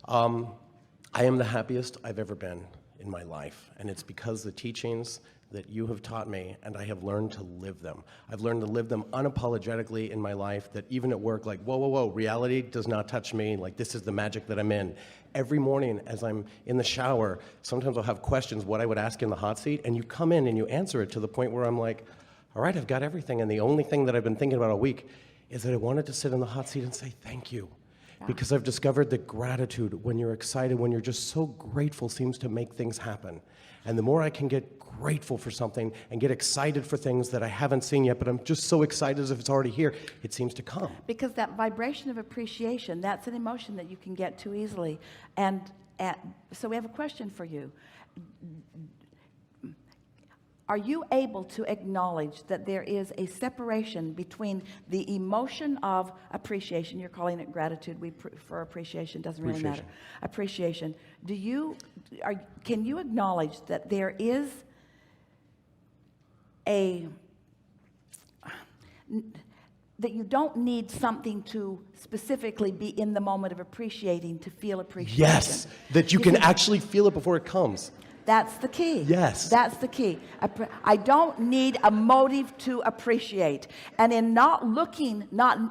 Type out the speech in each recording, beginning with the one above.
I am the happiest I've ever been in my life, and it's because the teachings that you have taught me, and I have learned to live them. I've learned to live them unapologetically in my life, that even at work, like, whoa, whoa, whoa, reality does not touch me, like, this is the magic that I'm in. Every morning as I'm in the shower, sometimes I'll have questions, what I would ask in the hot seat, and you come in and you answer it to the point where I'm like, all right, I've got everything, and the only thing that I've been thinking about all week is that I wanted to sit in the hot seat and say thank you. Because I've discovered that gratitude, when you're excited, when you're just so grateful, seems to make things happen. And the more I can get grateful for something and get excited for things that I haven't seen yet, but I'm just so excited as if it's already here, it seems to come. Because that vibration of appreciation, that's an emotion that you can get too easily. And so we have a question for you. Are you able to acknowledge that there is a separation between the emotion of appreciation? You're calling it gratitude. We prefer appreciation. Doesn't really matter. Appreciation. Can you acknowledge that there is that you don't need something to specifically be in the moment of appreciating to feel appreciation? Yes, that you can actually feel it before it comes. That's the key. Yes. That's the key. I don't need a motive to appreciate. And in not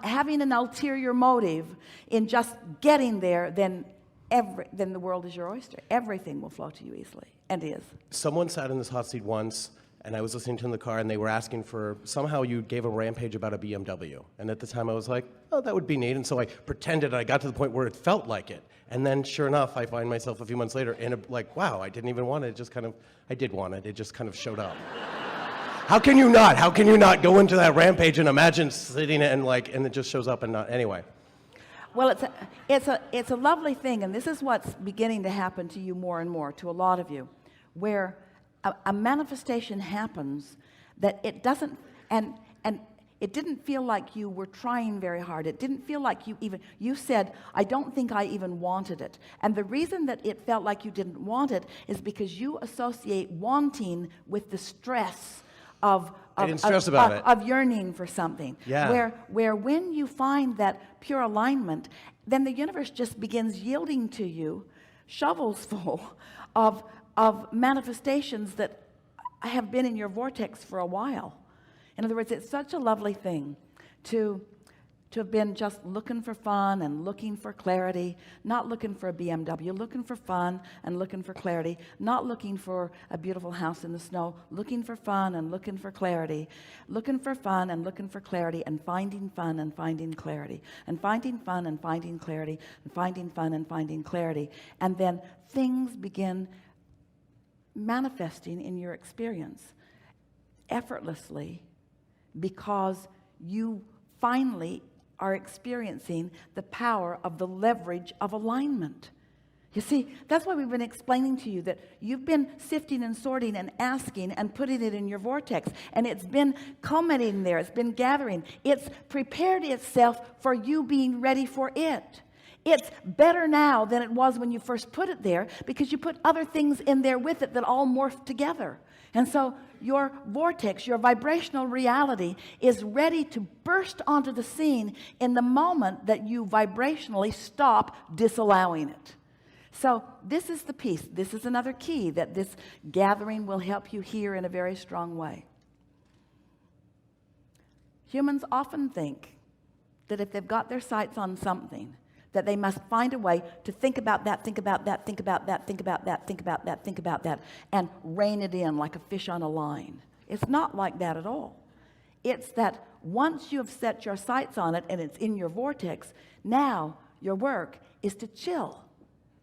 having an ulterior motive, in just getting there, then the world is your oyster. Everything will flow to you easily, and is. Someone sat in this hot seat once, and I was listening to them in the car, and they were asking for, somehow you gave a rampage about a BMW. And at the time I was like, oh, that would be neat. And so I pretended, I got to the point where it felt like it. And then sure enough, I find myself a few months later in like, wow, I didn't even want it. I did want it. It just kind of showed up. How can you not go into that rampage and imagine sitting and it just shows up and not, anyway. Well, it's a lovely thing, and this is what's beginning to happen to you more and more, to a lot of you, where a manifestation happens that it doesn't, and it didn't feel like you were trying very hard. It didn't feel like you said, I don't think I even wanted it. And the reason that it felt like you didn't want it is because you associate wanting with the stress of yearning for something. Yeah. Where when you find that pure alignment, then the universe just begins yielding to you shovels full of manifestations that have been in your vortex for a while. In other words, it's such a lovely thing to have been just looking for fun and looking for clarity, not looking for a BMW, looking for fun and looking for clarity, not looking for a beautiful house in the snow, looking for fun and looking for clarity, looking for fun and looking for clarity, and finding fun and finding clarity, and finding fun and finding clarity, and finding fun and finding clarity. And then things begin manifesting in your experience effortlessly, because you finally are experiencing the power of the leverage of alignment. You see, that's why we've been explaining to you that you've been sifting and sorting and asking and putting it in your vortex, and it's been culminating there, it's been gathering, it's prepared itself for you being ready for it. It's better now than it was when you first put it there, because you put other things in there with it that all morphed together. And so your vortex, your vibrational reality, is ready to burst onto the scene in the moment that you vibrationally stop disallowing it. So this is the piece. This is another key that this gathering will help you hear in a very strong way. Humans often think that if they've got their sights on something, that they must find a way to think about that, think about that, think about that, think about that, think about that, think about that, and rein it in like a fish on a line. It's not like that at all. It's that once you have set your sights on it and it's in your vortex, now your work is to chill.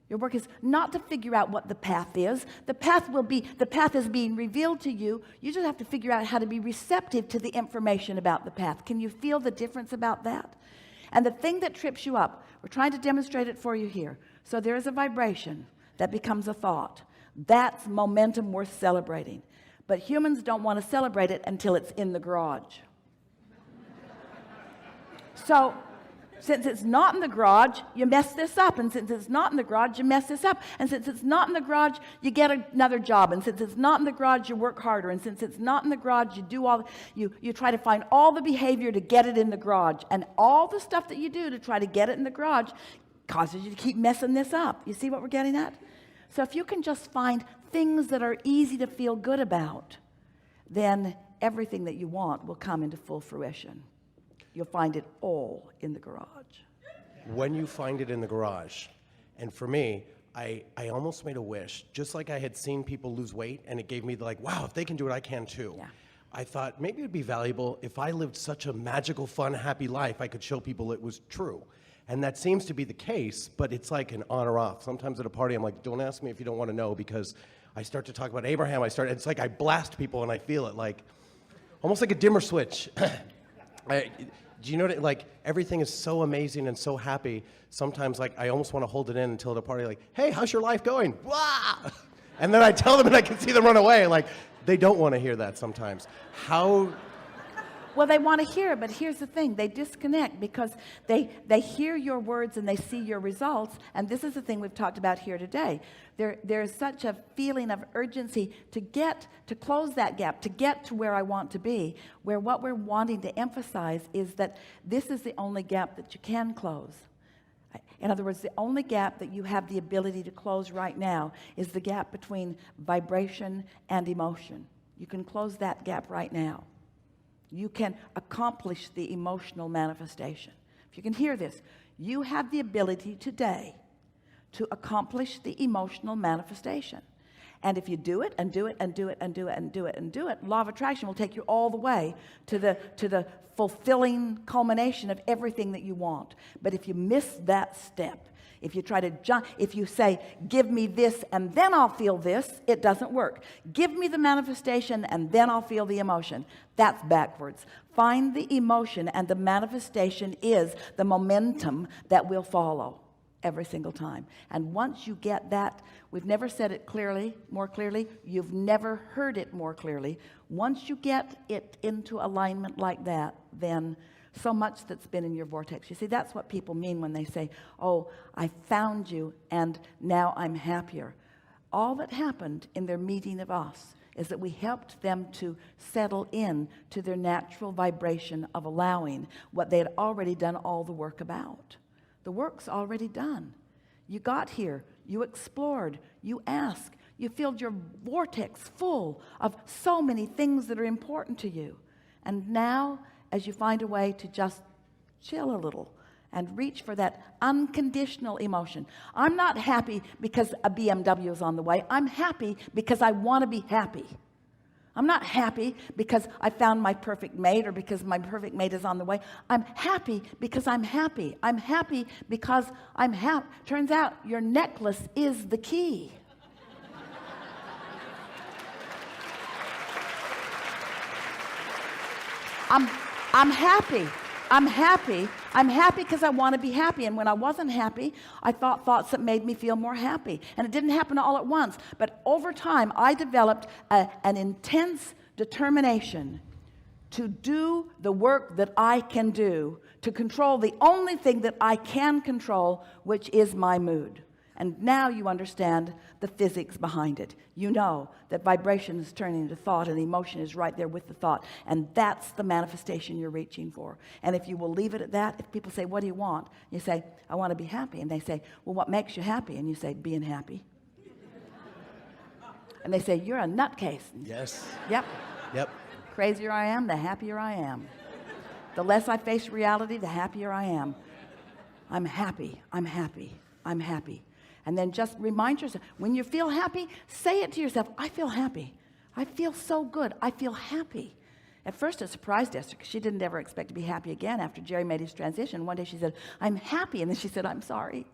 Your work is not to figure out what the path is. The path is being revealed to you. You just have to figure out how to be receptive to the information about the path. Can you feel the difference about that? And the thing that trips you up, we're trying to demonstrate it for you here. So there is a vibration that becomes a thought. That's momentum worth celebrating. But humans don't want to celebrate it until it's in the garage. So since it's not in the garage, you mess this up. And since it's not in the garage, you mess this up. And since it's not in the garage, you get another job. And since it's not in the garage, you work harder. And since it's not in the garage, you try to find all the behavior to get it in the garage. And all the stuff that you do to try to get it in the garage causes you to keep messing this up. You see what we're getting at? So if you can just find things that are easy to feel good about, then everything that you want will come into full fruition. You'll find it all in the garage. When you find it in the garage, and for me, I almost made a wish, just like I had seen people lose weight, and it gave me the, like, wow, if they can do it, I can too. Yeah. I thought maybe it'd be valuable if I lived such a magical, fun, happy life, I could show people it was true. And that seems to be the case, but it's like an on or off. Sometimes at a party, I'm like, don't ask me if you don't want to know, because I start to talk about Abraham, it's like I blast people and I feel it, like, almost like a dimmer switch. Do you know what, like, everything is so amazing and so happy, sometimes, like, I almost want to hold it in until the party, like, hey, how's your life going? Wah! And then I tell them and I can see them run away, like, they don't want to hear that sometimes. How... Well, they want to hear it, but here's the thing. They disconnect because they hear your words and they see your results, and this is the thing we've talked about here today. There's such a feeling of urgency to close that gap, to get to where I want to be, where what we're wanting to emphasize is that this is the only gap that you can close. In other words, the only gap that you have the ability to close right now is the gap between vibration and emotion. You can close that gap right now. You can accomplish the emotional manifestation. If you can hear this, you have the ability today to accomplish the emotional manifestation. And if you do it and do it and do it and do it and do it and do it, law of attraction will take you all the way to the fulfilling culmination of everything that you want. But if you miss that step, if you try to jump, if you say, give me this and then I'll feel this, it doesn't work. Give me the manifestation and then I'll feel the emotion. That's backwards. Find the emotion, and the manifestation is the momentum that will follow every single time. And once you get that, we've never said it more clearly, you've never heard it more clearly. Once you get it into alignment like that, then so much that's been in your vortex. You see, that's what people mean when they say, oh, I found you and now I'm happier. All that happened in their meeting of us is that we helped them to settle in to their natural vibration of allowing what they had already done all the work about. The work's already done. You got here, you explored, you asked, you filled your vortex full of so many things that are important to you. And now, as you find a way to just chill a little and reach for that unconditional emotion. I'm not happy because a BMW is on the way. I'm happy because I want to be happy. I'm not happy because I found my perfect mate or because my perfect mate is on the way. I'm happy because I'm happy. I'm happy because I'm happy. Turns out your necklace is the key. I'm happy. I'm happy. I'm happy because I want to be happy. And when I wasn't happy, I thought thoughts that made me feel more happy. And it didn't happen all at once. But over time, I developed an intense determination to do the work that I can do, to control the only thing that I can control, which is my mood. And now you understand the physics behind it. You know that vibration is turning into thought and emotion is right there with the thought. And that's the manifestation you're reaching for. And if you will leave it at that, if people say, what do you want? You say, I want to be happy. And they say, well, what makes you happy? And you say, being happy. And they say, you're a nutcase. Yes. Yep. Yep. Crazier I am, the happier I am. The less I face reality, the happier I am. I'm happy. I'm happy. I'm happy. And then just remind yourself, when you feel happy, say it to yourself, I feel happy. I feel so good. I feel happy. At first it surprised Esther because she didn't ever expect to be happy again after Jerry made his transition. One day she said, I'm happy. And then she said, I'm sorry.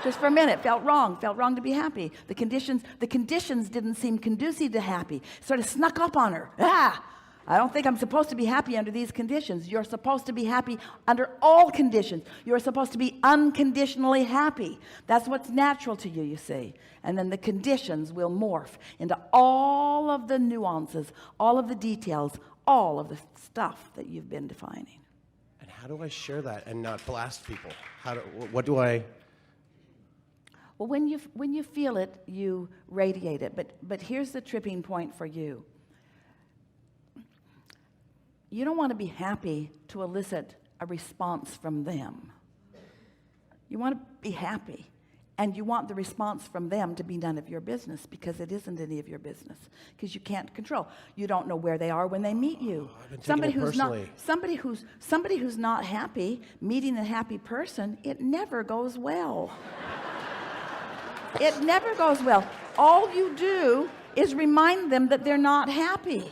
Just for a minute, felt wrong to be happy. The conditions didn't seem conducive to happy. Sort of snuck up on her. I don't think I'm supposed to be happy under these conditions. You're supposed to be happy under all conditions. You're supposed to be unconditionally happy. That's what's natural to you, you see. And then the conditions will morph into all of the nuances, all of the details, all of the stuff that you've been defining. And how do I share that and not blast people? What do I... Well, when you feel it, you radiate it. But here's the tripping point for you. You don't want to be happy to elicit a response from them. You want to be happy. And you want the response from them to be none of your business, because it isn't any of your business, because you can't control. You don't know where they are when they meet you. I've been taking it personally. Somebody who's not happy, meeting a happy person, it never goes well. It never goes well. All you do is remind them that they're not happy.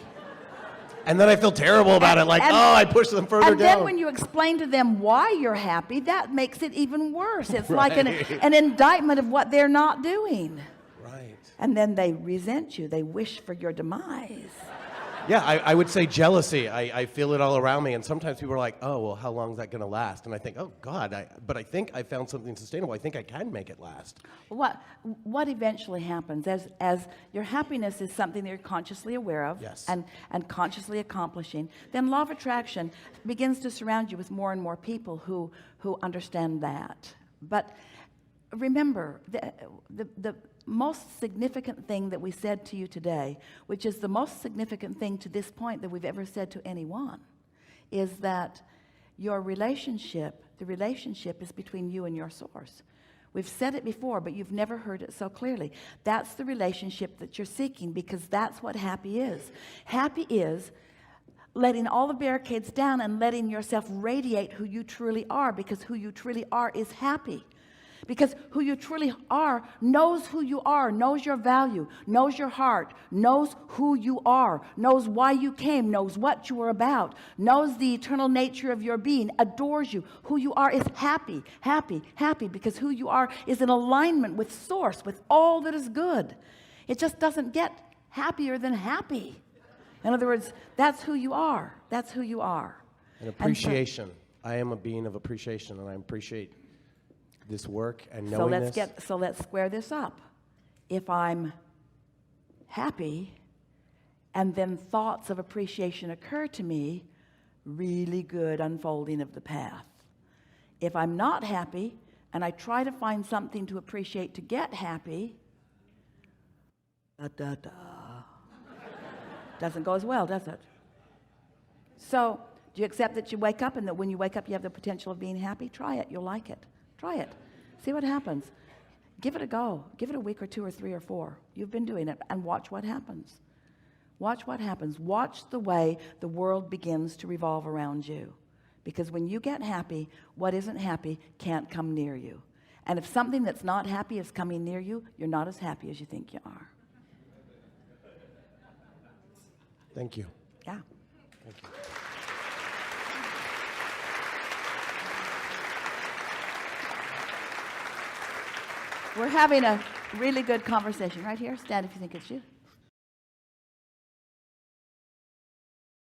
And then I feel terrible about it, like, I pushed them further down. And then when you explain to them why you're happy, that makes it even worse. It's like an indictment of what they're not doing. Right. And then they resent you. They wish for your demise. Yeah, I would say jealousy. I feel it all around me. And sometimes people are like, oh, well, how long is that going to last? And I think, oh, God, but I think I found something sustainable. I think I can make it last. What eventually happens as your happiness is something that you're consciously aware of, Yes. and consciously accomplishing, then law of attraction begins to surround you with more and more people who understand that. But remember, the most significant thing that we said to you today, which is the most significant thing to this point that we've ever said to anyone, is that your relationship, the relationship is between you and your source. We've said it before, but you've never heard it so clearly. That's the relationship that you're seeking, because that's what happy is. Happy is letting all the barricades down and letting yourself radiate who you truly are, because who you truly are is happy. Because who you truly are knows who you are, knows your value, knows your heart, knows who you are, knows why you came, knows what you are about, knows the eternal nature of your being, adores you. Who you are is happy, happy, happy, because who you are is in alignment with Source, with all that is good. It just doesn't get happier than happy. In other words, that's who you are. That's who you are. And appreciation. I am a being of appreciation, and I appreciate this work and knowing this. So let's square this up. If I'm happy and then thoughts of appreciation occur to me, really good unfolding of the path. If I'm not happy and I try to find something to appreciate to get happy, doesn't go as well, does it? So do you accept that you wake up and that when you wake up you have the potential of being happy? Try it. You'll like it. Try it. See what happens. Give it a go. Give it a week or 2 or 3 or 4. You've been doing it, and watch what happens. Watch what happens. Watch the way the world begins to revolve around you. Because when you get happy, what isn't happy can't come near you. And if something that's not happy is coming near you, you're not as happy as you think you are. Thank you. Yeah. Thank you. We're having a really good conversation. Right here. Stand if you think it's you.